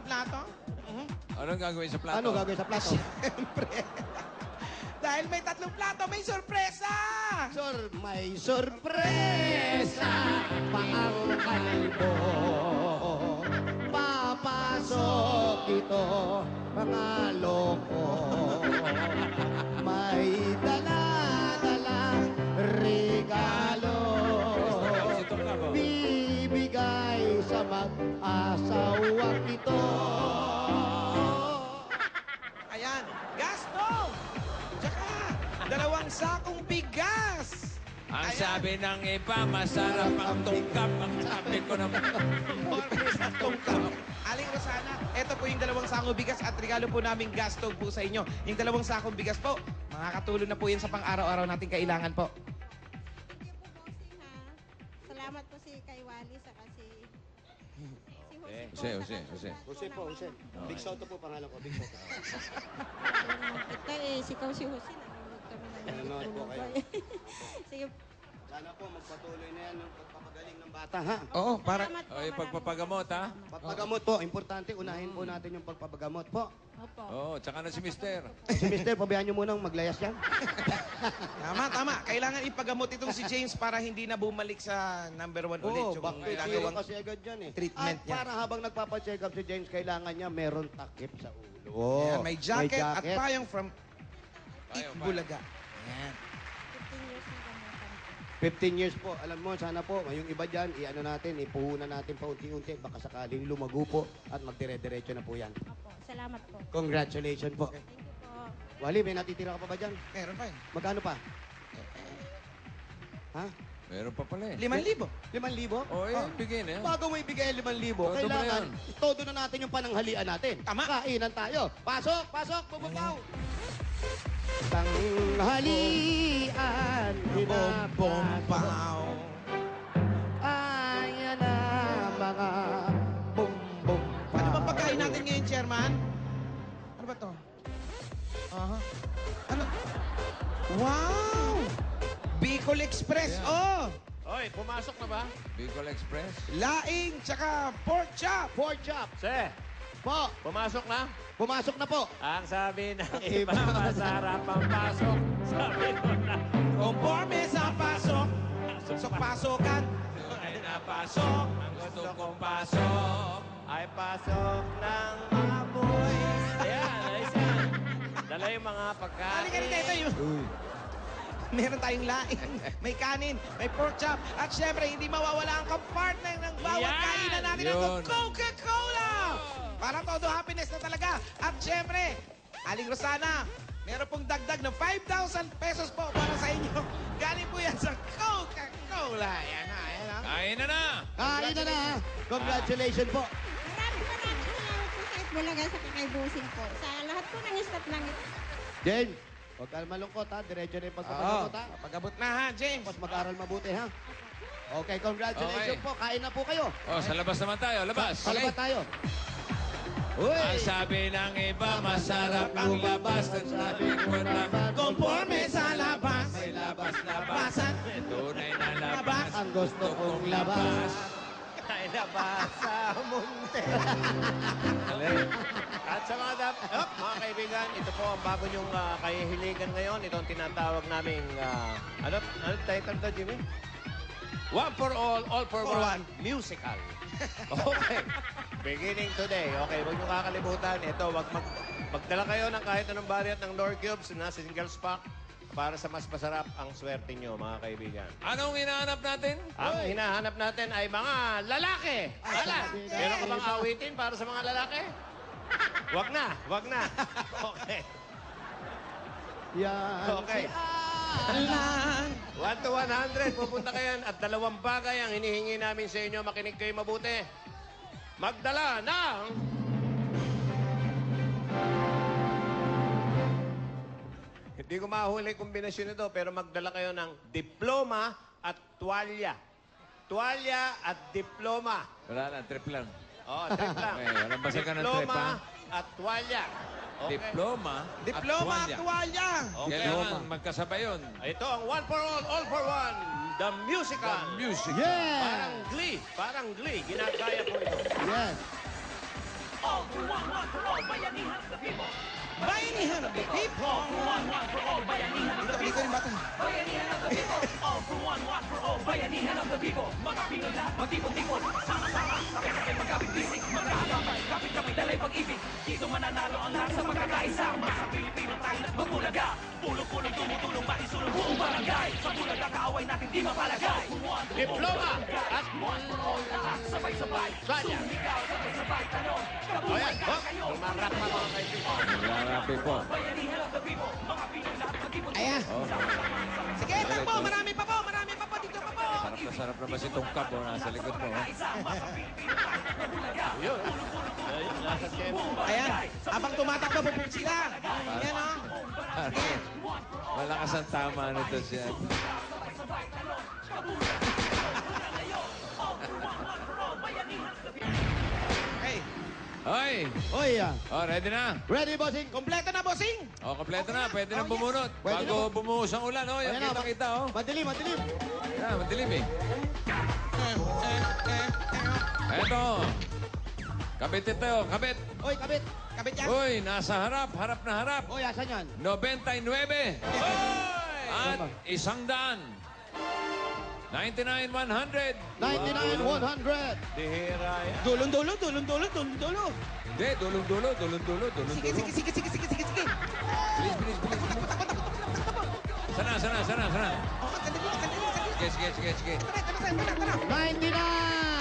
plato? Anong gagawin sa plato? Ano gagawin sa plato? Siyempre. Dahil may 3 plato, may sorpresa! May sorpresa pa ang kalbo. Papasok ito, mga loko. May dala-dalang regalo. Bibigay sa mag-asawang ito. Ayan, gasto! Tsaka, 2 sakong bigas! Ang sabi ng iba, masarap ang tungkap. Ang sabi ko naman. Sa tungkap. Aling Rosana, ito po yung 2 sakong bigas at regalo po namin gastog po sa inyo. Yung 2 sakong bigas po, makakatulong na po yan sa pang-araw-araw nating kailangan po. Salamat po si kay Wally sa kasi Jose. Jose po, Jose. Big Soto po pangalan ko, Big Soto. Ito sikaw si Jose. Nanonood kami ng Nanonood po kayo. Sige. Sana po magpatuloy na yan ng pagpapagaling ng bata, ha? Oo, para... Salamat po, O, yung pagpapagamot, ha? Pagpagamot po, importante. Unahin po natin yung pagpapagamot po. Opo. Oo, tsaka na si Mister. Si Mister, pabayaan nyo munang maglayas yan. Tama. Kailangan ipagamot itong si James para hindi na bumalik sa number 1 ulit. Oo, Yung back to zero ginagawang kasi agad yan eh. treatment At niya. para habang nagpapacheck up si James, kailangan niya meron takip sa ulo. Ayan, may jacket at payong from Itbulaga. Ayan. 15 years na gamutan ko. 15 years po. Alam mo, sana po, yung iba dyan, i-ano natin, ipuhunan natin pa unti-unti, baka sakaling lumago po at magdire-diretso na po yan. Opo. Salamat po. Congratulations po. Thank you po. Wally, may natitira ka pa ba dyan? Meron pa Magkano pa? Ha? Meron pa pala eh. 5,000. 5,000? O, bigay na yan. Bago mo ibigay 5,000, Todo kailangan ba yan? todo na natin yung pananghalian natin. Tama. Kainan tayo. Pasok, bumabaw. Tanghalian, Bombaw. Ayan na mga bumbong. Ano ba pagkain natin ngayon, Chairman? Ano ba to? Ano? Wow! Bicol Express, oh! Oy, pumasok na ba? Bicol Express. Laing, tsaka pork chop. Pork chop. Se, Po, pumasok na? pumasok na po. Ang sabi ng iba, masarap ang pasok. Sabi ko na, Conforme sa pasok. Pasokan. ay napasok. Ang gusto kong pasok ay pasok ng maboy. Ayan, ayos yan. Dala yung mga pagkain. Halika ito yung... Meron tayong laing, may kanin, may pork chop, at syempre, hindi mawawala ang kapartner ng bawat Yan! kainan natin ng Yun. Coca-Cola! Para todo happiness na talaga. At syempre, Aling Rosana, meron pong dagdag ng 5,000 pesos po para sa inyo. Galing po yan sa Coca-Cola. Yan na, yan na. Kain na na! Kain na na. Congratulations po. Maraming salamat po sa Itbulaga sa kakaibusin po. Sa lahat po ng staff ng James, huwag ka malungkot ha. Diretso na yung pagpapagamot ha. Pag-abot na ha, James. Tapos mag-aral mabuti ha. Okay, congratulations Okay. po. Kain na po kayo. O, sa labas naman tayo. Labas. Salamat tayo. Uy! Ang sabi ng iba, masarap ang labas. Ang sabi ko naman, Conforme sa labas. may labas-labas. Basan. Tunay na labas. Ang gusto kong labas. Ay labas sa munti. At sa mga kaibigan, ito po ang bago niyong kahihiligan ngayon. Ito ang tinatawag naming, ano title to, Jimmy? One for all for one, musical. Okay. Beginning today. Okay, huwag niyo kakalimutan. Ito, magdala kayo ng kahit anong variant ng Lord Cubes na singles pack para sa mas masarap ang swerte niyo, mga kaibigan. Anong hinahanap natin? Ang hinahanap natin ay mga lalaki. Ala, meron ka bang awitin para sa mga lalaki? Wag na, wag na. Okay. Yan. Okay. Lang. 1 to 100, pupunta kayo at 2 bagay ang hinihingi namin sa inyo. Makinig kayo mabuti. Magdala ng... Hindi ko mahuli kombinasyon nito, pero magdala kayo ng diploma at tuwalya. Tuwalya at diploma. Wala na, trip lang. Oh, trip lang. Okay, walang basagan ng trip, Diploma ha? at tuwalya. Okay. Diploma, Diploma at tuwalya. tuwalya. Okay. Kailangan magkasabay yun. Ito ang one for all for one. The musical. Music. Yeah. Parang glee. Parang glee. Ginagaya ko ito. Yes. Bayanihan of the people. Dito yung bata. Diploma at Sonia. O yan, lumarap pa mga kaibigan. Marami po. Ayan. Sige, takbo. Marami pa po. Marami pa po. Dito pa po. Sarap na sarap naman si Tungkap oh, nasa likod mo. Oh. Yun. Ayun, nasa tempo. Ayan. Abang tumatakbo po sila. Ayan o. Sige. Malakas ang tama nito siya. Okay. Hoy! Oy, Oh, ready na? ready, bossing? Kompleto na, bossing. Oh, kompleto na. Pwede Oh, na bumunot. Pwede Bago bumuhos ang ulan. Oh, yung Ayan na, kita-kita. Oh. Madilim, madilim. Yan, madilim eh. Eto. Kabit ito. Kabit. Oy, kabit. Kabit yan. Uy, nasa harap. Harap na harap. Oy, asan yan? 99. At 100. 99,100. 99,100. Dihira yan. Dulong-dulo, dulong-dulo, dulong-dulo. Hindi, dulong-dulo, dulong-dulo, Sige, dulong-dulo. sige, sige, sige, sige, sige, sige. Bilis, bilis, bilis. Takbo, takbo, takbo, takbo, takbo. Sana, sana, sana, sana. Oh, sandali, sandali, sandali. Sige, sige, sige, sige. Tara, tara, tara, tara, tara. 99!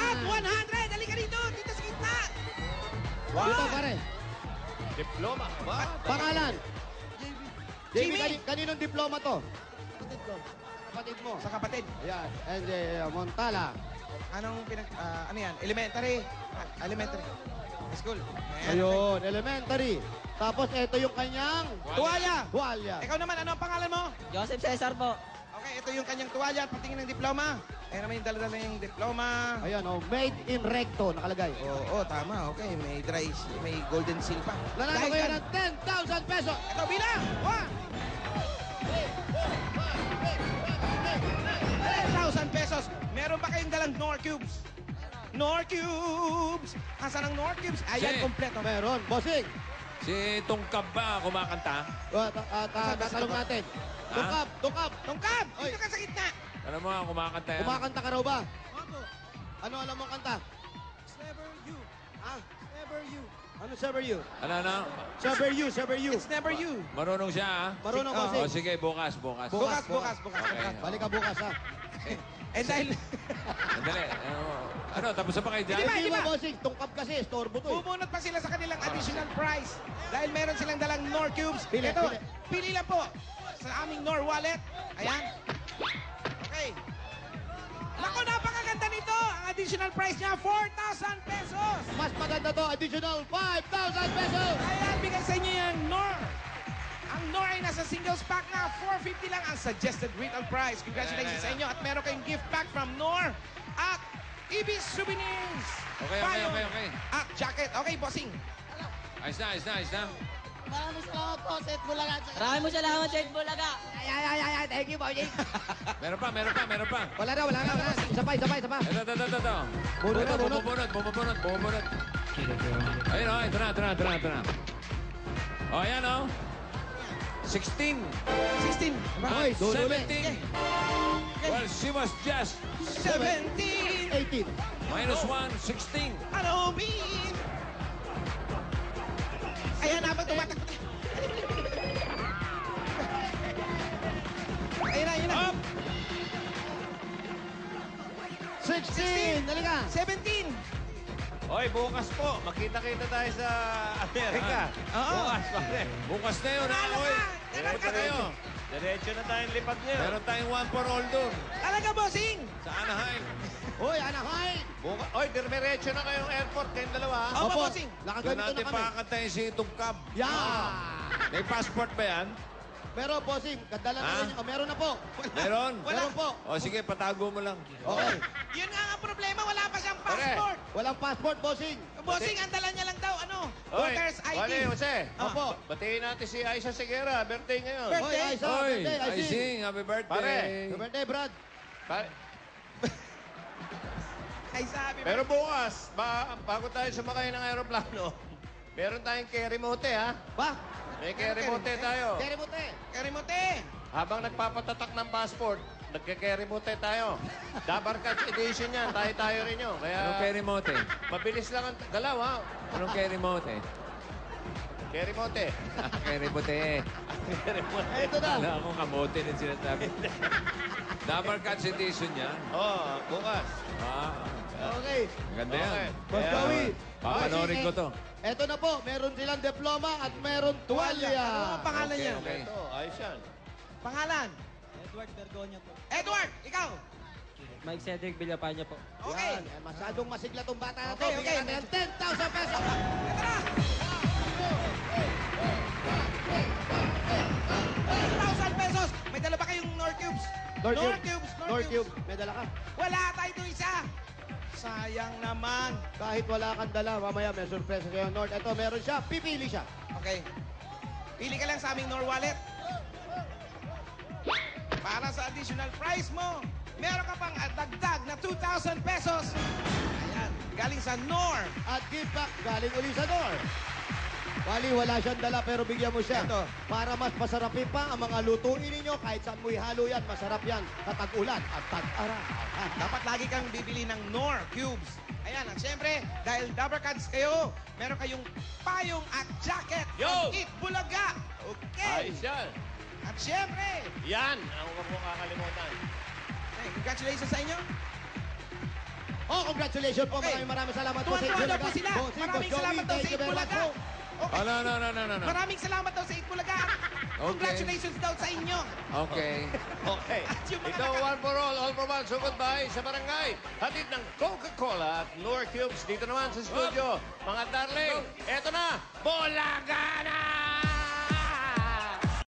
At 100! Halika dito! Dito sa gitna! Dito, pare. Diploma. Ba? Pangalan? Jimmy. Kaninong diploma to? Kapatid ko. Kapatid mo. Sa kapatid. Ayan. And Montala. Anong ano yan? Elementary. Elementary. High school. Ayan. Ayun, elementary. Tapos ito yung kanyang Tuwalya! tuwalya. Ikaw naman, ano ang pangalan mo? Joseph Cesar po. Okay, ito yung kanyang tuwalya at patingin ng diploma. Ayan naman yung dala-dala yung diploma. Ayan, oh, made in recto nakalagay. Oo, tama. Okay, may may golden seal pa. Nanalo Dahil kayo dyan- ng 10,000 pesos. Ito, bilang! 10,000 pesos. Meron pa kayong dalang Nor Cubes. Nor Cubes! Asan ang Nor Cubes? Ayan, Si- kompleto. Meron. Bossing, Si Tungkap ba kumakanta? tatanong natin. Tungkap, tungkap. Tungkab! Oy. Dito ka sa gitna. Alam mo nga, kumakanta yan. Kumakanta ka raw ba? Opo. Ano alam mo kanta? Never you. Ha? Never you. Ano Sever You? Ano? Sever You, Sever You. It's never you. Marunong siya, ha? Marunong Oh, bossing. O, sige, bukas, bukas. Bukas, bukas, bukas. Okay. Balik ka bukas, ha? Eh dahil Sandali. Ano, tapos na ba kayo dyan? Hindi ba? Hindi ba, bossing? Tungkap kasi, storbo to eh. bumunot pa sila sa kanilang additional prize. Dahil meron silang dalang Nor Cubes. Pili, Ito, pili. pili lang po sa aming Nor wallet. Ayan. Okay. Naku, napakaganda nito. Ang additional price niya, 4,000 pesos. Mas maganda to, additional 5,000 pesos. Ayan, bigay sa inyo yung Nor. Ang Nor ay nasa singles pack na 450 lang ang suggested retail price. Congratulations sa inyo at meron kayong gift pack from Nor at Ibis Souvenirs. Okay, okay, Payong okay, okay. At jacket. Okay, bossing. Ayos na, ayos na, ayos na. Maraming salamat po, Seth Bulaga. Maraming mo salamat, Seth Bulaga. Thank you, bossing. Meron pa, meron pa, meron pa. Wala na, wala na, wala na. Isa pa, isa pa, isa pa. Ito. Bunot na, bunot. Bumubunot. Ayun, oh, ito na. Oh, ayan, oh. 16. 16. Hoy, At dulo 17. Well, she was just 17. 18. minus 1, 16. Ano, Bean? Ayan, habang tumatakbo. Ayun na. Up! 16. Dali ka. 17. Oy, bukas po. Makita-kita tayo sa Amerika. Oo. Bukas, pare. Bukas na yun, ha? Panalo Oy, ka! Ganun ka kayo. Diretso na tayong lipad ngayon. Meron tayong 1 for all doon. Talaga, bossing? Sa Anaheim. Hoy, Anaheim. Bukas. Oy, diretso na kayong airport. Kayong dalawa, ha? Opo, bossing. Doon Nakaganito na natin kami. pakakantayin si Tungkab. Yeah. May passport ba yan? Pero, bossing, kadala na Ha? rin. Meron na po. Meron? Meron po. O sige, patago mo lang. Okay. Yun nga ang problema, wala pa siyang passport. Walang passport, bossing. Bossing, ang dala niya lang daw, Oy, voter's ID. Wale, Jose. Opo. Batiin natin si Aisha Seguera. Birthday ngayon. Birthday. Hoy, Aisa, Oy, birthday, I Aising. sing. Happy birthday. Pare. Happy birthday, Brad. Pa- Ay, sabi Pero bukas, bago tayo sumakay ng aeroplano, meron tayong kerimote, ha? Ba? May kerimote tayo. Kerimote. Karimote! Habang nagpapatatak ng passport, nagke-kerimote tayo. Dabar Catch Edition yan. Tayo-tayo rin yun. Anong Kaya kerimote? mabilis lang ang galaw, ha? Anong kerimote? Kerimote. Kerimote. Kerimote. Ito daw. Wala akong kamote na sinasabi. Dabar Catch Edition yan. Oh, bukas. Ah, Okay. maganda yan. Okay. Boss Kaya- Joey. Papanorin ko to. Ito na po, meron silang diploma at meron tuwalya. Ano ang pangalan Okay, niya? okay. Ito, ayos yan. Pangalan? Edward Bergonya po. Edward, ikaw. Mike Cedric Villapanya po. Okay. Yan. Eh, masyadong masigla tong bata na to. Okay, Bigyan okay. natin ng 10,000 pesos. Ito na! 10,000 pesos! May dala ba kayong Nor Cubes? Nor Cubes. Norcube. May dala ka. Wala tayo ito isa! Sayang naman. Kahit wala kang dala, mamaya may surpresa sa'yo, Nord. Ito, meron siya. Pipili siya. Okay. Pili ka lang sa aming Nor Wallet. Para sa additional prize mo, meron ka pang dagdag na 2,000 pesos. Ayan, galing sa Nor. At give back galing uli sa Nord. Bali, wala siyang dala pero bigyan mo siya. Ito. Para mas masarapin pa ang mga lutuin ninyo. Kahit saan mo ihalo yan, masarap yan. Katag-ulan at tag-araw. Dapat lagi kang bibili ng Nor Cubes. Ayan, at syempre, dahil Dabber Cards kayo, meron kayong payong at jacket Yo! from Eat Bulaga. Okay. Ayos yan. At syempre, Yan ang huwag mo kakalimutan. hey, congratulations sa inyo. Oh, congratulations po. Okay. Maraming salamat po sa Tuwan-tuwa inyo. daw po sila. Bossing, Maraming Boss Joey, salamat daw sa thank you Eat very much Bulaga. po. Okay. Oh, no. Maraming salamat daw sa Eat Bulaga. Congratulations daw sa inyo. Okay. Okay. At yung mga Ito, one for all for one. Sugod by sa barangay. Hatid ng Coca-Cola at Nor Cubes dito naman sa studio. Mga darling, eto na, Bulaga!